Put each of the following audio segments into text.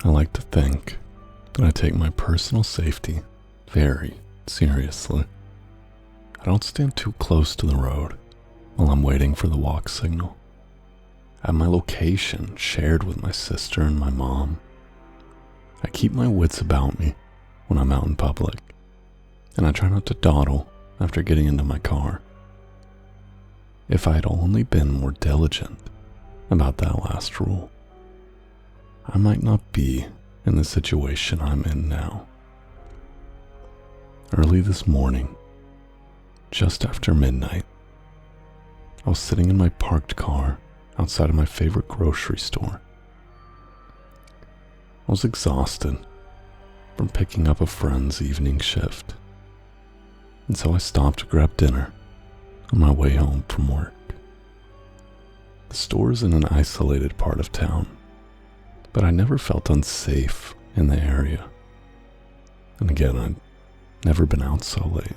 I like to think that I take my personal safety very seriously. I don't stand too close to the road while I'm waiting for the walk signal. I have my location shared with my sister and my mom. I keep my wits about me when I'm out in public, and I try not to dawdle after getting into my car. If I had only been more diligent about that last rule, I might not be in the situation I'm in now. Early this morning, just after midnight, I was sitting in my parked car outside of my favorite grocery store. I was exhausted from picking up a friend's evening shift, and so I stopped to grab dinner on my way home from work. The store is in an isolated part of town, but I never felt unsafe in the area. And again, I'd never been out so late.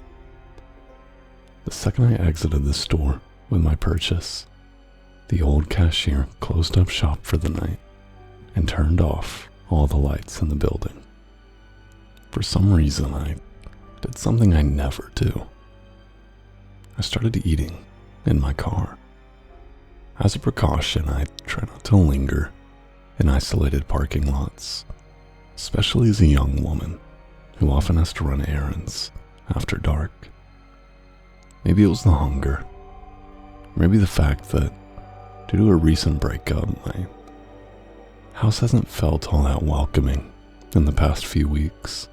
The second I exited the store with my purchase, the old cashier closed up shop for the night and turned off all the lights in the building. For some reason, I did something I never do. I started eating in my car. As a precaution, I try not to linger in isolated parking lots, especially as a young woman who often has to run errands after dark. Maybe it was the hunger, maybe the fact that due to a recent breakup, my house hasn't felt all that welcoming in the past few weeks.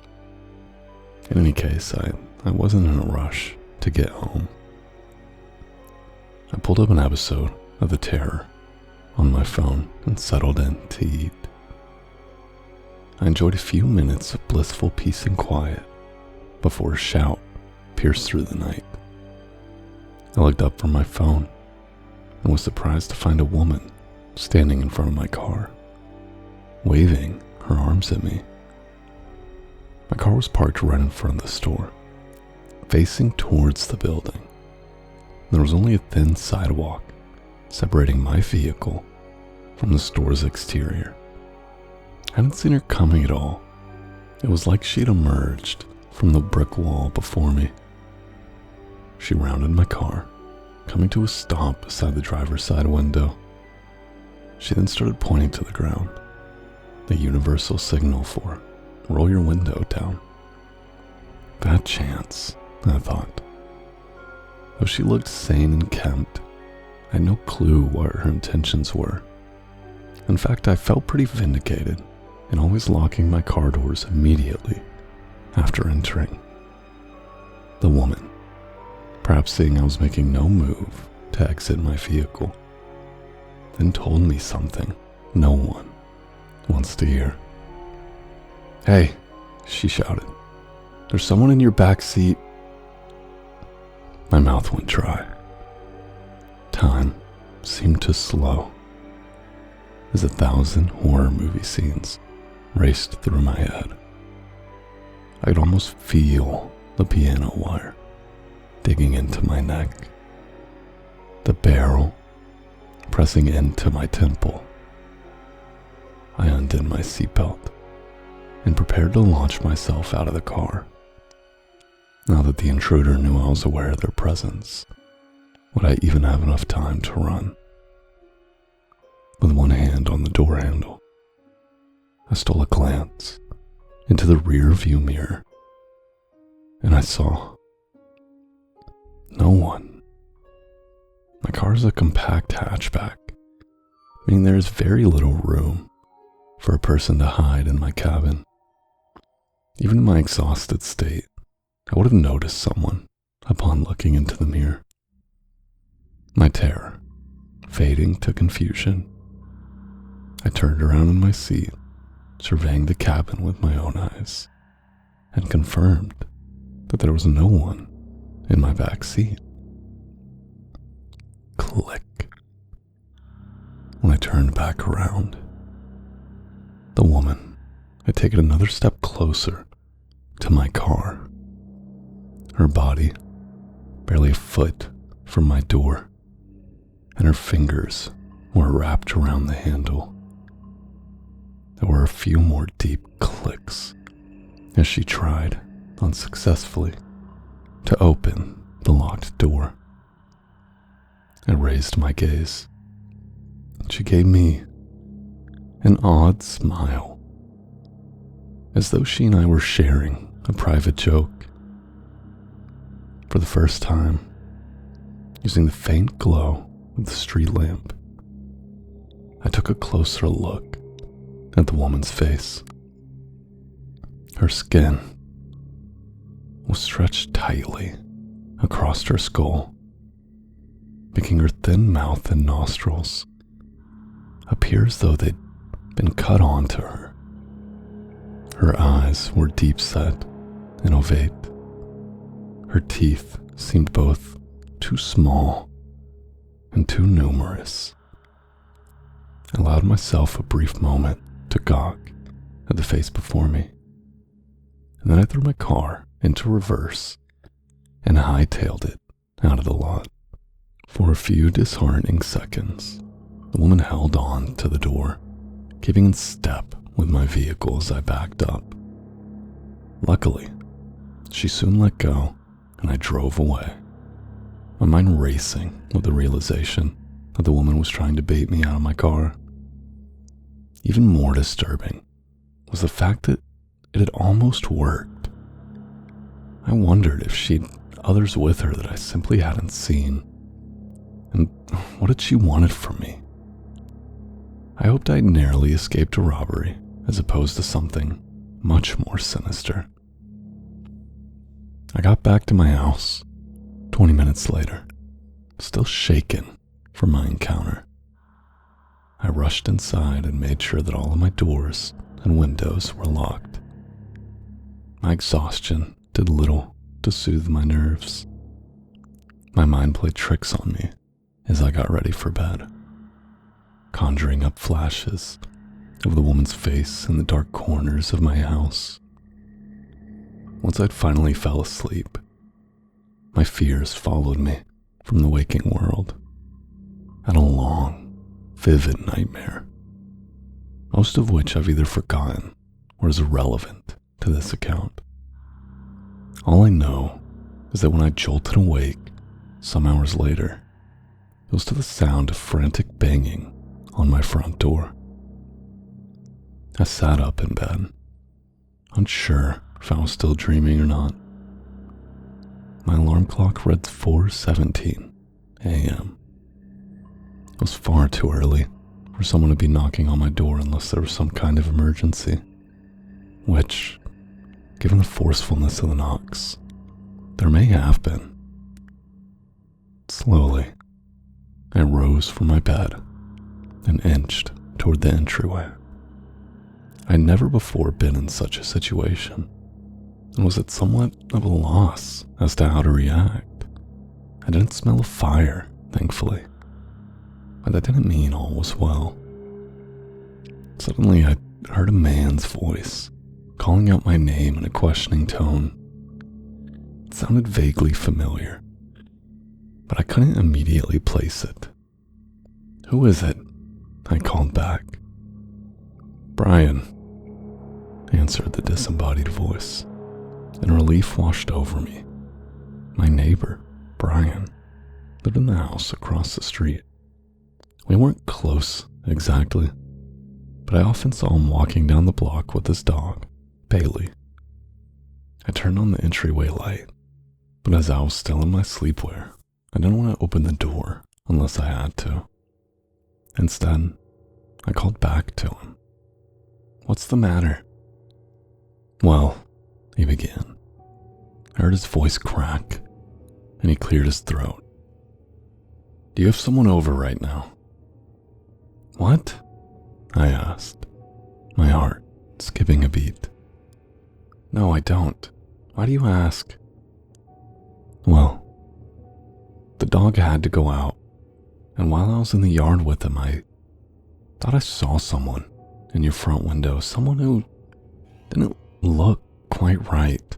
In any case, I wasn't in a rush to get home. I pulled up an episode of The Terror on my phone and settled in to eat. I enjoyed a few minutes of blissful peace and quiet before a shout pierced through the night. I looked up from my phone and was surprised to find a woman standing in front of my car, waving her arms at me. My car was parked right in front of the store, facing towards the building. There was only a thin sidewalk separating my vehicle from the store's exterior. I hadn't seen her coming at all. It was like she'd emerged from the brick wall before me. She rounded my car, coming to a stop beside the driver's side window. She then started pointing to the ground, the universal signal for roll your window down. Bad chance, I thought. Though she looked sane and kempt, I had no clue what her intentions were. In fact, I felt pretty vindicated in always locking my car doors immediately after entering. The woman, perhaps seeing I was making no move to exit my vehicle, then told me something no one wants to hear. "Hey," she shouted, "there's someone in your back seat." My mouth went dry. Time seemed to slow as 1,000 horror movie scenes raced through my head. I could almost feel the piano wire digging into my neck, the barrel pressing into my temple. I undid my seatbelt and prepared to launch myself out of the car. Now that the intruder knew I was aware of their presence, would I even have enough time to run? With one hand on the door handle, I stole a glance into the rear view mirror, and I saw no one. My car is a compact hatchback, meaning there is very little room for a person to hide in my cabin. Even in my exhausted state, I would have noticed someone upon looking into the mirror. My terror fading to confusion, I turned around in my seat, surveying the cabin with my own eyes, and confirmed that there was no one in my back seat. Click. When I turned back around, the woman had taken another step closer to my car. Her body barely a foot from my door, and her fingers were wrapped around the handle. There were a few more deep clicks as she tried, unsuccessfully, to open the locked door. I raised my gaze. She gave me an odd smile, as though she and I were sharing a private joke. For the first time, using the faint glow of the street lamp, I took a closer look at the woman's face. Her skin was stretched tightly across her skull, making her thin mouth and nostrils appear as though they'd been cut onto her. Her eyes were deep-set and ovate. Her teeth seemed both too small and too numerous. I allowed myself a brief moment to gawk at the face before me, and then I threw my car into reverse and hightailed it out of the lot. For a few disheartening seconds, the woman held on to the door, keeping in step with my vehicle as I backed up. Luckily, she soon let go and I drove away, my mind racing with the realization that the woman was trying to bait me out of my car. Even more disturbing was the fact that it had almost worked. I wondered if she'd others with her that I simply hadn't seen. And what had she wanted from me? I hoped I'd narrowly escaped a robbery as opposed to something much more sinister. I got back to my house 20 minutes later, still shaken from my encounter. I rushed inside and made sure that all of my doors and windows were locked. My exhaustion did little to soothe my nerves. My mind played tricks on me as I got ready for bed, conjuring up flashes of the woman's face in the dark corners of my house. Once I'd finally fell asleep, my fears followed me from the waking world. I had a long, vivid nightmare, most of which I've either forgotten or is irrelevant to this account. All I know is that when I jolted awake some hours later, it was to the sound of frantic banging on my front door. I sat up in bed, unsure if I was still dreaming or not. My alarm clock read 4:17 a.m. It was far too early for someone to be knocking on my door unless there was some kind of emergency, which, given the forcefulness of the knocks, there may have been. Slowly, I rose from my bed and inched toward the entryway. I'd never before been in such a situation, and was at somewhat of a loss as to how to react. I didn't smell a fire, thankfully, but that didn't mean all was well. Suddenly, I heard a man's voice calling out my name in a questioning tone. It sounded vaguely familiar, but I couldn't immediately place it. "Who is it?" I called back. "Brian," answered the disembodied voice, and relief washed over me. My neighbor, Brian, lived in the house across the street. We weren't close exactly, but I often saw him walking down the block with his dog, Bailey. I turned on the entryway light, but as I was still in my sleepwear, I didn't want to open the door unless I had to. Instead, I called back to him. "What's the matter?" "Well," he began. I heard his voice crack, and he cleared his throat. "Do you have someone over right now?" "What?" I asked, my heart skipping a beat. "No, I don't. Why do you ask?" "Well, the dog had to go out, and while I was in the yard with him, I thought I saw someone in your front window, someone who didn't look quite right."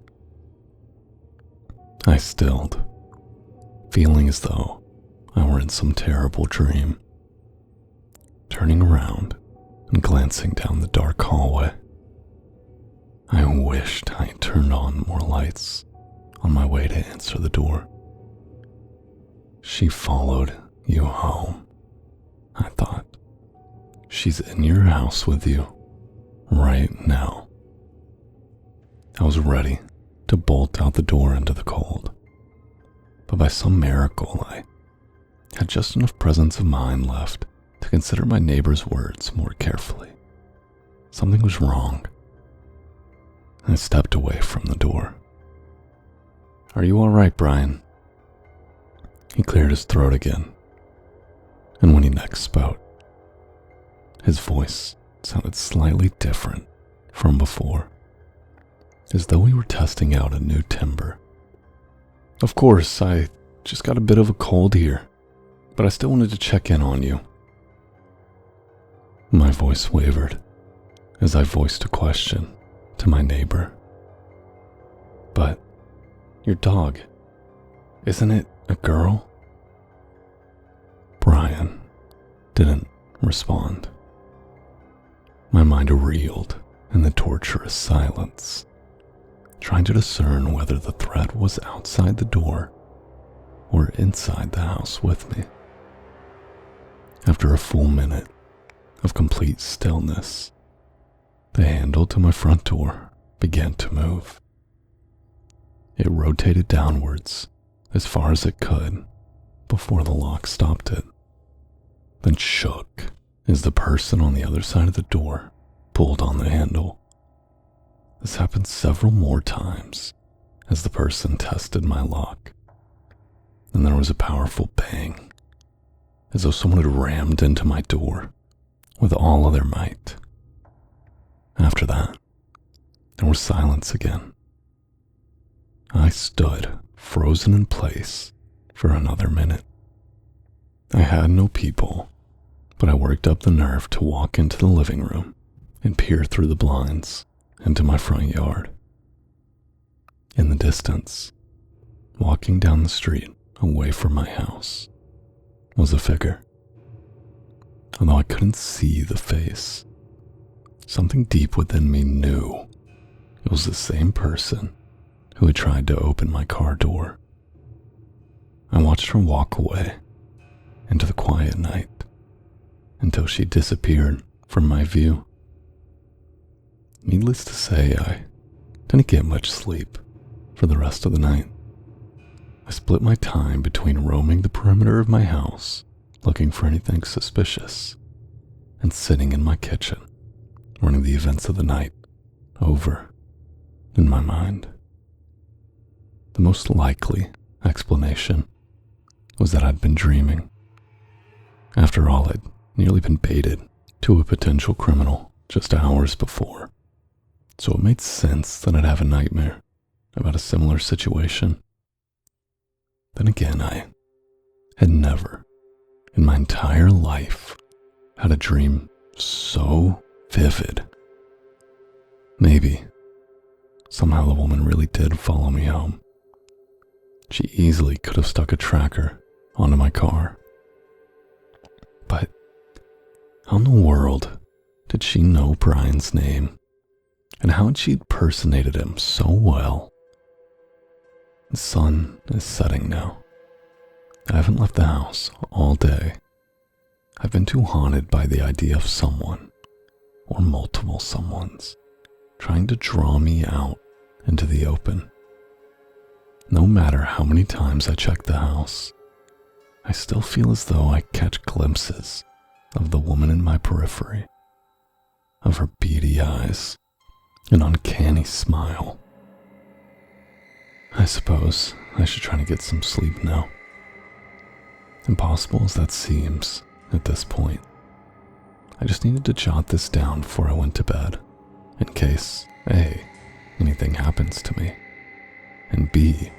I stilled, feeling as though I were in some terrible dream. Turning around, and glancing down the dark hallway. I wished I had turned on more lights on my way to answer the door. She followed you home, I thought. She's in your house with you right now. I was ready to bolt out the door into the cold, but by some miracle I had just enough presence of mind left to consider my neighbor's words more carefully. Something was wrong. I stepped away from the door. "Are you all right, Brian?" He cleared his throat again, and when he next spoke, his voice sounded slightly different from before, as though we were testing out a new timbre. "Of course, I just got a bit of a cold here, but I still wanted to check in on you." My voice wavered as I voiced a question to my neighbor. "But your dog, isn't it a girl?" Brian didn't respond. My mind reeled in the torturous silence, trying to discern whether the threat was outside the door or inside the house with me. After a full minute of complete stillness, the handle to my front door began to move. It rotated downwards as far as it could before the lock stopped it, then shook as the person on the other side of the door pulled on the handle. This happened several more times as the person tested my lock. Then there was a powerful bang, as though someone had rammed into my door with all of their might. After that, there was silence again. I stood frozen in place for another minute. I had no people, but I worked up the nerve to walk into the living room and peer through the blinds into my front yard. In the distance, walking down the street away from my house, was a figure. Although I couldn't see the face, something deep within me knew it was the same person who had tried to open my car door. I watched her walk away into the quiet night until she disappeared from my view. Needless to say, I didn't get much sleep for the rest of the night. I split my time between roaming the perimeter of my house looking for anything suspicious and sitting in my kitchen running the events of the night over in my mind. The most likely explanation was that I'd been dreaming. After all, I'd nearly been baited to a potential criminal just hours before, so it made sense that I'd have a nightmare about a similar situation. Then again, I had never in my entire life had a dream so vivid. Maybe somehow the woman really did follow me home. She easily could have stuck a tracker onto my car. But how in the world did she know Brian's name? And how had she impersonated him so well? The sun is setting now. I haven't left the house all day. I've been too haunted by the idea of someone, or multiple someones, trying to draw me out into the open. No matter how many times I check the house, I still feel as though I catch glimpses of the woman in my periphery, of her beady eyes, an uncanny smile. I suppose I should try to get some sleep now. Impossible as that seems at this point, I just needed to jot this down before I went to bed, in case A, anything happens to me, and B,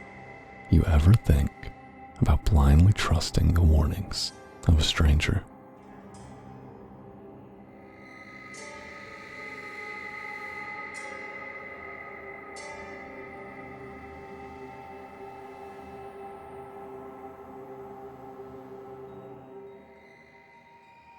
you ever think about blindly trusting the warnings of a stranger.